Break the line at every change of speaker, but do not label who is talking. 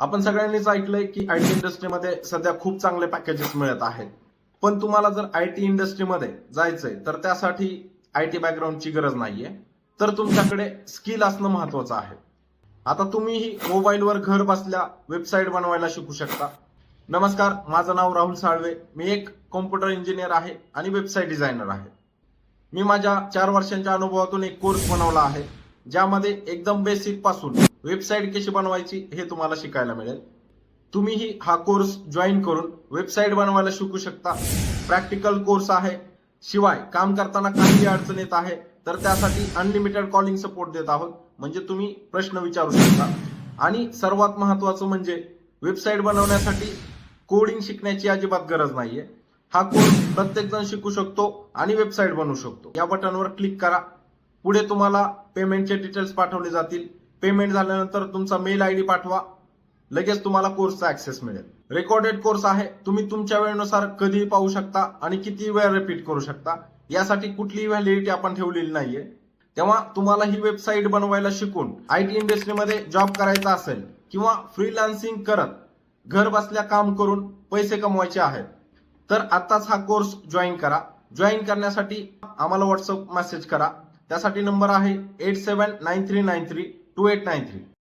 आपण सगळ्यांनीच ऐकलंय की आयटी इंडस्ट्रीमध्ये सध्या खूप चांगले पॅकेजेस मिळत आहेत. पण तुम्हाला जर आयटी इंडस्ट्रीमध्ये जायचंय तर त्यासाठी आयटी बॅकग्राऊंडची गरज नाहीये. तर तुमच्याकडे स्किल असणं महत्वाचं आहे. आता तुम्हीही मोबाईलवर घर बसल्या वेबसाईट बनवायला शिकू शकता. नमस्कार, माझं नाव राहुल साळवे. मी एक कॉम्प्युटर इंजिनियर आहे आणि वेबसाईट डिझायनर आहे. मी माझ्या 4 वर्षांच्या अनुभवातून एक कोर्स बनवला आहे, ज्यामध्ये एकदम बेसिक पासून वेबसाईट कशी बनवायची हे तुम्हाला शिकायला मिळेल. तुम्हीही हा कोर्स जॉईन करून वेबसाईट बनवायला शिकू शकता. प्रॅक्टिकल कोर्स आहे. शिवाय काम करताना काही अडचण येत आहे तर त्यासाठी अनलिमिटेड कॉलिंग सपोर्ट देत आहोत, म्हणजे तुम्ही प्रश्न विचारू शकता. आणि सर्वात महत्वाचं म्हणजे वेबसाईट बनवण्यासाठी कोडिंग शिकण्याची अजिबात गरज नाहीये. हा कोर्स प्रत्येक जण शिकू शकतो आणि वेबसाईट बनवू शकतो. या बटनवर क्लिक करा. पुढे तुम्हाला पेमेंटचे डिटेल्स पाठवले जातील. पेमेंट झाल्यानंतर तुमचा मेल आयडी पाठवा. लगेच तुम्हाला कोर्सचा ऍक्सेस मिळेल. रेकॉर्डेड कोर्स आहे. तुम्ही तुमच्या वेळेनुसार कधीही पाहू शकता आणि किती वेळ रिपीट करू शकता. यासाठी कुठलीही व्हॅलिडिटी आपण ठेवलेली नाहीये. तेव्हा तुम्हाला ही वेबसाईट बनवायला शिकून आयटी इंडस्ट्रीमध्ये जॉब करायचा असेल किंवा फ्रीलान्सिंग करत घर बसल्या काम करून पैसे कमवायचे आहेत, तर आताच हा कोर्स जॉईन करा. जॉईन करण्यासाठी आम्हाला व्हॉट्सअप मेसेज करा. त्यासाठी नंबर आहे 8793932893.